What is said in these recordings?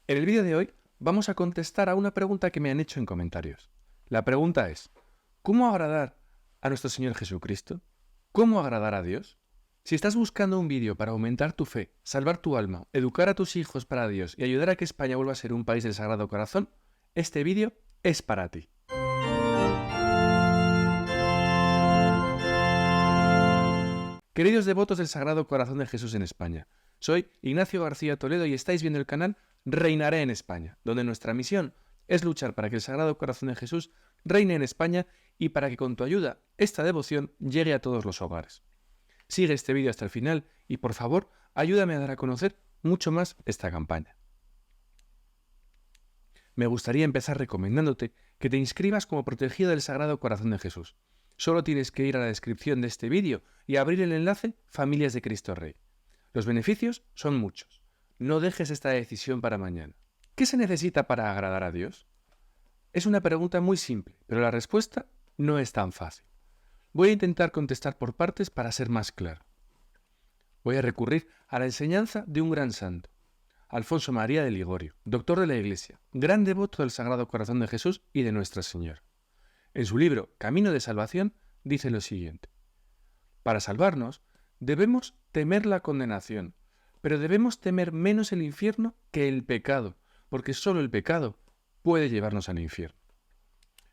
En el vídeo de hoy vamos a contestar a una pregunta que me han hecho en comentarios. La pregunta es, ¿cómo agradar a nuestro Señor Jesucristo? ¿Cómo agradar a Dios? Si estás buscando un vídeo para aumentar tu fe, salvar tu alma, educar a tus hijos para Dios y ayudar a que España vuelva a ser un país del Sagrado Corazón, este vídeo es para ti. Queridos devotos del Sagrado Corazón de Jesús en España, soy Ignacio García Toledo y estáis viendo el canal Reinaré en España, donde nuestra misión es luchar para que el Sagrado Corazón de Jesús reine en España y para que con tu ayuda esta devoción llegue a todos los hogares. Sigue este vídeo hasta el final y por favor ayúdame a dar a conocer mucho más esta campaña. Me gustaría empezar recomendándote que te inscribas como protegido del Sagrado Corazón de Jesús. Solo tienes que ir a la descripción de este vídeo y abrir el enlace Familias de Cristo Rey. Los beneficios son muchos. No dejes esta decisión para mañana. ¿Qué se necesita para agradar a Dios? Es una pregunta muy simple, pero la respuesta no es tan fácil. Voy a intentar contestar por partes para ser más claro. Voy a recurrir a la enseñanza de un gran santo, Alfonso María de Ligorio, doctor de la Iglesia, gran devoto del Sagrado Corazón de Jesús y de Nuestra Señora. En su libro Camino de Salvación dice lo siguiente: para salvarnos debemos temer la condenación, pero debemos temer menos el infierno que el pecado, porque solo el pecado puede llevarnos al infierno.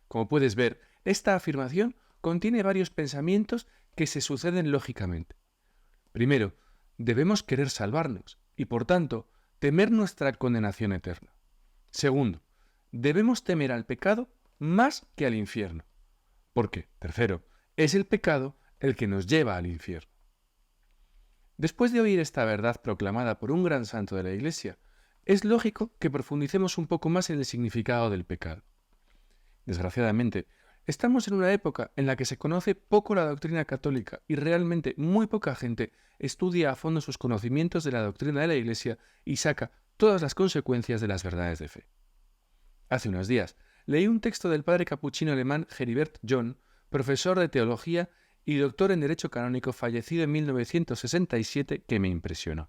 Como puedes ver, esta afirmación contiene varios pensamientos que se suceden lógicamente. Primero, debemos querer salvarnos y, por tanto, temer nuestra condenación eterna. Segundo, debemos temer al pecado más que al infierno. Porque, tercero, es el pecado el que nos lleva al infierno. Después de oír esta verdad proclamada por un gran santo de la Iglesia, es lógico que profundicemos un poco más en el significado del pecado. Desgraciadamente, estamos en una época en la que se conoce poco la doctrina católica y realmente muy poca gente estudia a fondo sus conocimientos de la doctrina de la Iglesia y saca todas las consecuencias de las verdades de fe. Hace unos días leí un texto del padre capuchino alemán Heribert John, profesor de teología y doctor en Derecho Canónico fallecido en 1967, que me impresionó.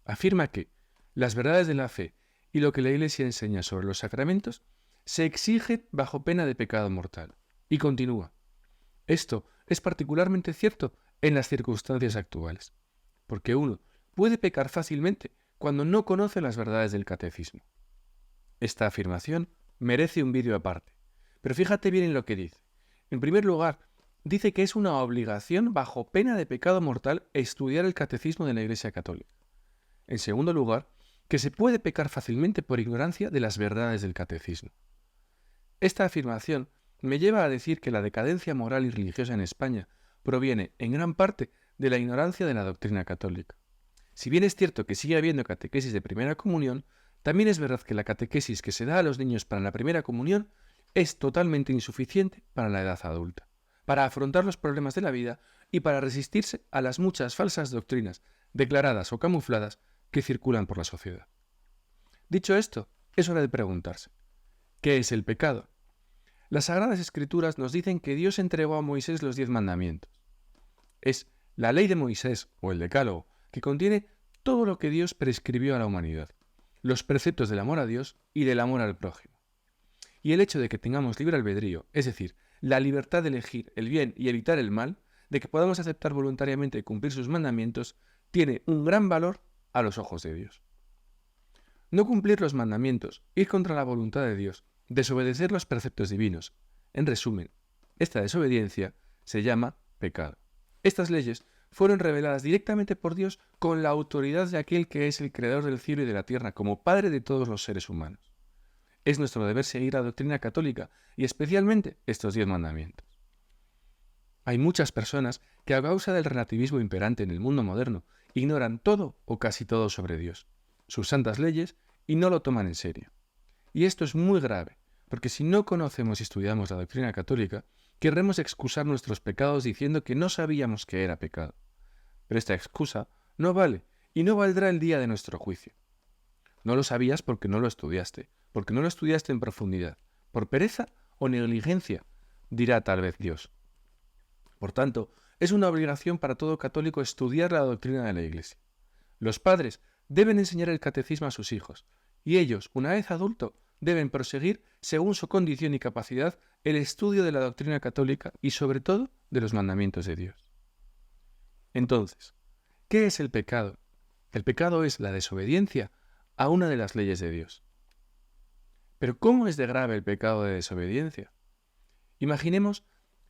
Afirma que las verdades de la fe y lo que la Iglesia enseña sobre los sacramentos se exigen bajo pena de pecado mortal. Y continúa: esto es particularmente cierto en las circunstancias actuales, porque uno puede pecar fácilmente cuando no conoce las verdades del catecismo. Esta afirmación merece un vídeo aparte, pero fíjate bien en lo que dice. En primer lugar, dice que es una obligación bajo pena de pecado mortal estudiar el catecismo de la Iglesia Católica. En segundo lugar, que se puede pecar fácilmente por ignorancia de las verdades del catecismo. Esta afirmación me lleva a decir que la decadencia moral y religiosa en España proviene en gran parte de la ignorancia de la doctrina católica. Si bien es cierto que sigue habiendo catequesis de primera comunión, también es verdad que la catequesis que se da a los niños para la primera comunión es totalmente insuficiente para la edad adulta, para afrontar los problemas de la vida y para resistirse a las muchas falsas doctrinas, declaradas o camufladas, que circulan por la sociedad. Dicho esto, es hora de preguntarse: ¿qué es el pecado? Las Sagradas Escrituras nos dicen que Dios entregó a Moisés los 10 mandamientos. Es la ley de Moisés, o el Decálogo, que contiene todo lo que Dios prescribió a la humanidad, los preceptos del amor a Dios y del amor al prójimo. Y el hecho de que tengamos libre albedrío, es decir, la libertad de elegir el bien y evitar el mal, de que podamos aceptar voluntariamente cumplir sus mandamientos, tiene un gran valor a los ojos de Dios. No cumplir los mandamientos, ir contra la voluntad de Dios, desobedecer los preceptos divinos. En resumen, esta desobediencia se llama pecado. Estas leyes fueron reveladas directamente por Dios con la autoridad de aquel que es el creador del cielo y de la tierra, como Padre de todos los seres humanos. Es nuestro deber seguir la doctrina católica y especialmente estos 10 mandamientos. Hay muchas personas que a causa del relativismo imperante en el mundo moderno ignoran todo o casi todo sobre Dios, sus santas leyes, y no lo toman en serio. Y esto es muy grave, porque si no conocemos y estudiamos la doctrina católica, querremos excusar nuestros pecados diciendo que no sabíamos que era pecado. Pero esta excusa no vale y no valdrá el día de nuestro juicio. No lo sabías porque no lo estudiaste en profundidad, por pereza o negligencia, dirá tal vez Dios. Por tanto, es una obligación para todo católico estudiar la doctrina de la Iglesia. Los padres deben enseñar el catecismo a sus hijos, y ellos, una vez adultos, deben proseguir, según su condición y capacidad, el estudio de la doctrina católica y, sobre todo, de los mandamientos de Dios. Entonces, ¿qué es el pecado? El pecado es la desobediencia a una de las leyes de Dios. Pero ¿cómo es de grave el pecado de desobediencia? Imaginemos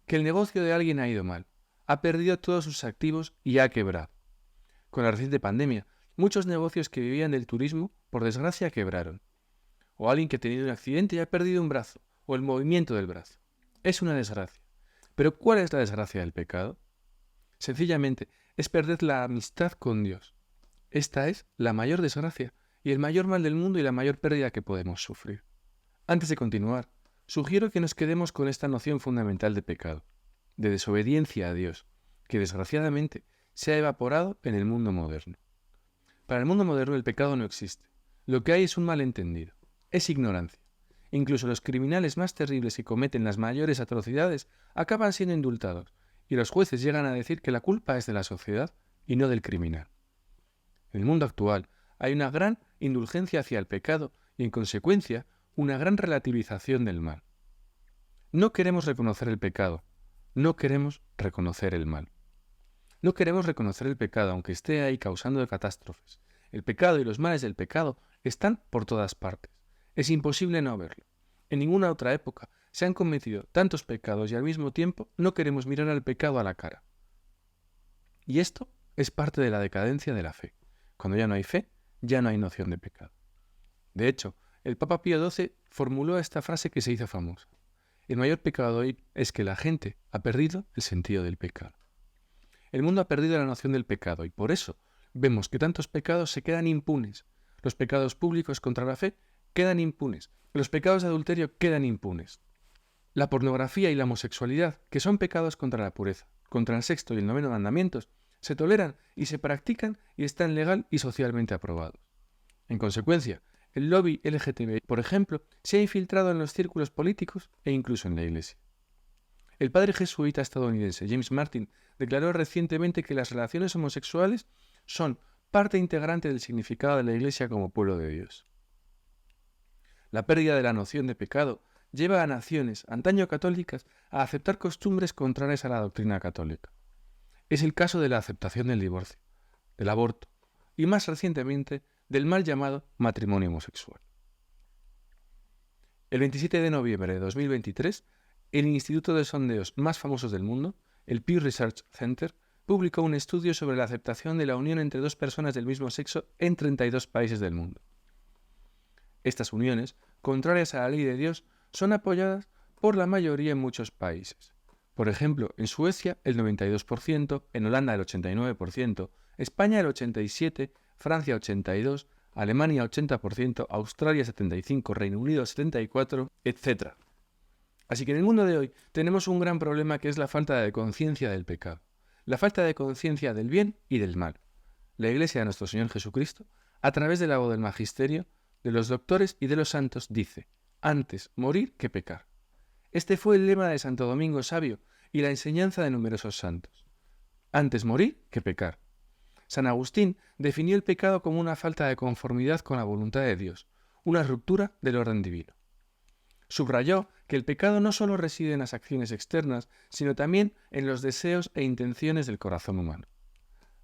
que el negocio de alguien ha ido mal, ha perdido todos sus activos y ha quebrado. Con la reciente pandemia, muchos negocios que vivían del turismo, por desgracia, quebraron. O alguien que ha tenido un accidente y ha perdido un brazo, o el movimiento del brazo. Es una desgracia. Pero ¿cuál es la desgracia del pecado? Sencillamente, es perder la amistad con Dios. Esta es la mayor desgracia y el mayor mal del mundo y la mayor pérdida que podemos sufrir. Antes de continuar, sugiero que nos quedemos con esta noción fundamental de pecado, de desobediencia a Dios, que desgraciadamente se ha evaporado en el mundo moderno. Para el mundo moderno el pecado no existe. Lo que hay es un malentendido, es ignorancia. Incluso los criminales más terribles que cometen las mayores atrocidades acaban siendo indultados, y los jueces llegan a decir que la culpa es de la sociedad y no del criminal. En el mundo actual hay una gran indulgencia hacia el pecado y, en consecuencia, una gran relativización del mal. No queremos reconocer el pecado, no queremos reconocer el mal. No queremos reconocer el pecado, aunque esté ahí causando catástrofes. El pecado y los males del pecado están por todas partes. Es imposible no verlo. En ninguna otra época se han cometido tantos pecados y al mismo tiempo no queremos mirar al pecado a la cara. Y esto es parte de la decadencia de la fe. Cuando ya no hay fe, ya no hay noción de pecado. De hecho, el Papa Pío XII formuló esta frase que se hizo famosa. El mayor pecado hoy es que la gente ha perdido el sentido del pecado. El mundo ha perdido la noción del pecado y por eso vemos que tantos pecados se quedan impunes. Los pecados públicos contra la fe quedan impunes. Los pecados de adulterio quedan impunes. La pornografía y la homosexualidad, que son pecados contra la pureza, contra el sexto y el noveno mandamientos, se toleran y se practican y están legal y socialmente aprobados. En consecuencia, el lobby LGTBI, por ejemplo, se ha infiltrado en los círculos políticos e incluso en la Iglesia. El padre jesuita estadounidense James Martin declaró recientemente que las relaciones homosexuales son parte integrante del significado de la Iglesia como pueblo de Dios. La pérdida de la noción de pecado lleva a naciones, antaño católicas, a aceptar costumbres contrarias a la doctrina católica. Es el caso de la aceptación del divorcio, del aborto y, más recientemente, del mal llamado matrimonio homosexual. El 27 de noviembre de 2023, el instituto de sondeos más famosos del mundo, el Pew Research Center, publicó un estudio sobre la aceptación de la unión entre dos personas del mismo sexo en 32 países del mundo. Estas uniones, contrarias a la ley de Dios, son apoyadas por la mayoría en muchos países. Por ejemplo, en Suecia el 92%, en Holanda el 89%, España el 87%, Francia 82%, Alemania 80%, Australia 75%, Reino Unido 74%, etc. Así que en el mundo de hoy tenemos un gran problema que es la falta de conciencia del pecado, la falta de conciencia del bien y del mal. La Iglesia de nuestro Señor Jesucristo, a través de la voz del magisterio, de los doctores y de los santos, dice: antes morir que pecar. Este fue el lema de Santo Domingo Sabio y la enseñanza de numerosos santos. Antes morir que pecar. San Agustín definió el pecado como una falta de conformidad con la voluntad de Dios, una ruptura del orden divino. Subrayó que el pecado no solo reside en las acciones externas, sino también en los deseos e intenciones del corazón humano.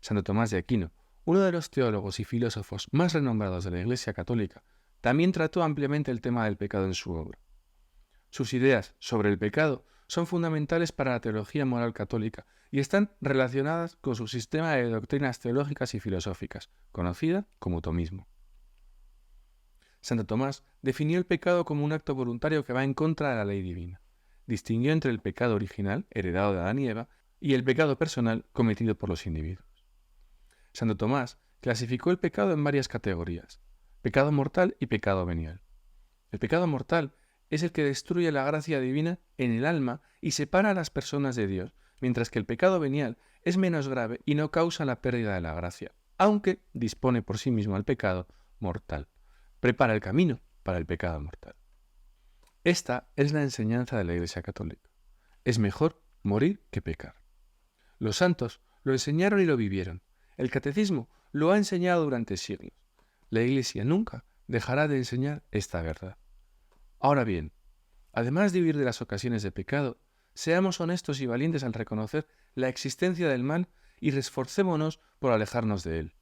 Santo Tomás de Aquino, uno de los teólogos y filósofos más renombrados de la Iglesia Católica, también trató ampliamente el tema del pecado en su obra. Sus ideas sobre el pecado son fundamentales para la teología moral católica y están relacionadas con su sistema de doctrinas teológicas y filosóficas, conocida como tomismo. Santo Tomás definió el pecado como un acto voluntario que va en contra de la ley divina. Distinguió entre el pecado original, heredado de Adán y Eva, y el pecado personal cometido por los individuos. Santo Tomás clasificó el pecado en varias categorías: pecado mortal y pecado venial. El pecado mortal es el que destruye la gracia divina en el alma y separa a las personas de Dios, mientras que el pecado venial es menos grave y no causa la pérdida de la gracia, aunque dispone por sí mismo al pecado mortal. Prepara el camino para el pecado mortal. Esta es la enseñanza de la Iglesia Católica. Es mejor morir que pecar. Los santos lo enseñaron y lo vivieron. El catecismo lo ha enseñado durante siglos. La Iglesia nunca dejará de enseñar esta verdad. Ahora bien, además de huir de las ocasiones de pecado, seamos honestos y valientes al reconocer la existencia del mal y esforcémonos por alejarnos de él.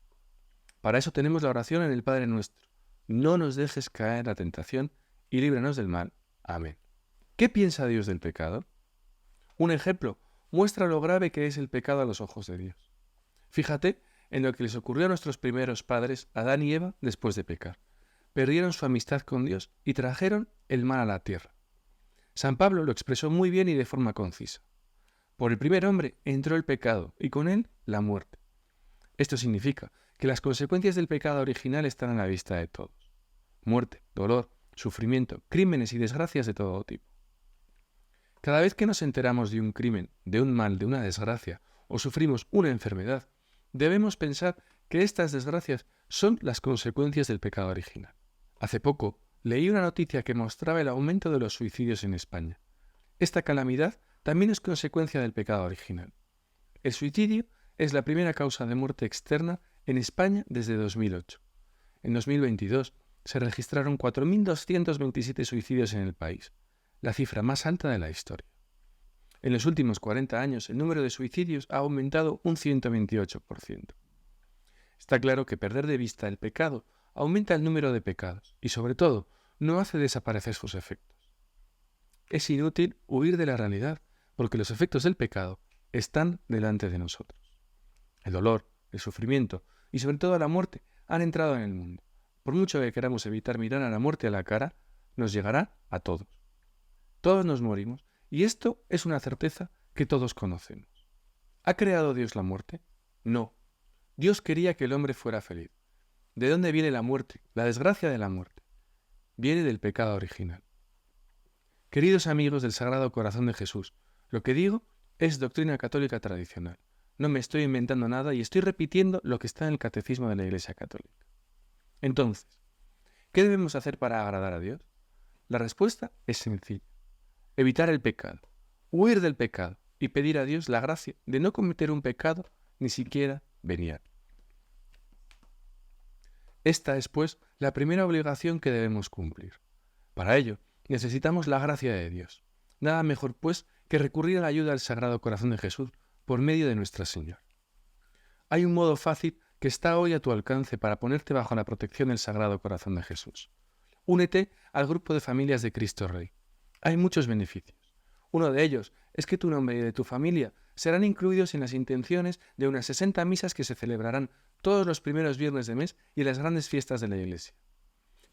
Para eso tenemos la oración en el Padre Nuestro. No nos dejes caer en la tentación y líbranos del mal. Amén. ¿Qué piensa Dios del pecado? Un ejemplo muestra lo grave que es el pecado a los ojos de Dios. Fíjate en lo que les ocurrió a nuestros primeros padres, Adán y Eva, después de pecar. Perdieron su amistad con Dios y trajeron el mal a la tierra. San Pablo lo expresó muy bien y de forma concisa. Por el primer hombre entró el pecado y con él la muerte. Esto significa que las consecuencias del pecado original están a la vista de todos. Muerte, dolor, sufrimiento, crímenes y desgracias de todo tipo. Cada vez que nos enteramos de un crimen, de un mal, de una desgracia, o sufrimos una enfermedad, debemos pensar que estas desgracias son las consecuencias del pecado original. Hace poco leí una noticia que mostraba el aumento de los suicidios en España. Esta calamidad también es consecuencia del pecado original. El suicidio es la primera causa de muerte externa en España desde 2008. En 2022 se registraron 4.227 suicidios en el país, la cifra más alta de la historia. En los últimos 40 años, el número de suicidios ha aumentado un 128%. Está claro que perder de vista el pecado aumenta el número de pecados y, sobre todo, no hace desaparecer sus efectos. Es inútil huir de la realidad, porque los efectos del pecado están delante de nosotros. El dolor, el sufrimiento y, sobre todo, la muerte han entrado en el mundo. Por mucho que queramos evitar mirar a la muerte a la cara, nos llegará a todos. Todos nos morimos, y esto es una certeza que todos conocemos. ¿Ha creado Dios la muerte? No. Dios quería que el hombre fuera feliz. ¿De dónde viene la muerte, la desgracia de la muerte? Viene del pecado original. Queridos amigos del Sagrado Corazón de Jesús, lo que digo es doctrina católica tradicional. No me estoy inventando nada y estoy repitiendo lo que está en el Catecismo de la Iglesia Católica. Entonces, ¿qué debemos hacer para agradar a Dios? La respuesta es sencilla. Evitar el pecado, huir del pecado y pedir a Dios la gracia de no cometer un pecado ni siquiera venial. Esta es, pues, la primera obligación que debemos cumplir. Para ello, necesitamos la gracia de Dios. Nada mejor, pues, que recurrir a la ayuda del Sagrado Corazón de Jesús por medio de Nuestra Señora. Hay un modo fácil que está hoy a tu alcance para ponerte bajo la protección del Sagrado Corazón de Jesús. Únete al grupo de familias de Cristo Rey. Hay muchos beneficios. Uno de ellos es que tu nombre y de tu familia serán incluidos en las intenciones de unas 60 misas que se celebrarán todos los primeros viernes de mes y en las grandes fiestas de la Iglesia.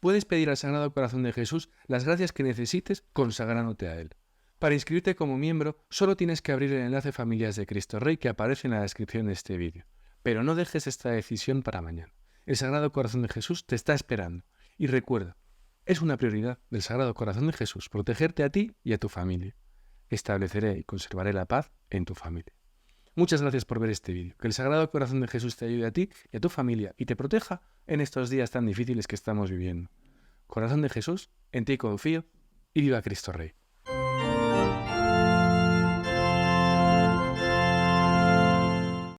Puedes pedir al Sagrado Corazón de Jesús las gracias que necesites consagrándote a Él. Para inscribirte como miembro, solo tienes que abrir el enlace Familias de Cristo Rey que aparece en la descripción de este vídeo. Pero no dejes esta decisión para mañana. El Sagrado Corazón de Jesús te está esperando. Y recuerda, es una prioridad del Sagrado Corazón de Jesús protegerte a ti y a tu familia. Estableceré y conservaré la paz en tu familia. Muchas gracias por ver este vídeo. Que el Sagrado Corazón de Jesús te ayude a ti y a tu familia y te proteja en estos días tan difíciles que estamos viviendo. Corazón de Jesús, en ti confío y viva Cristo Rey.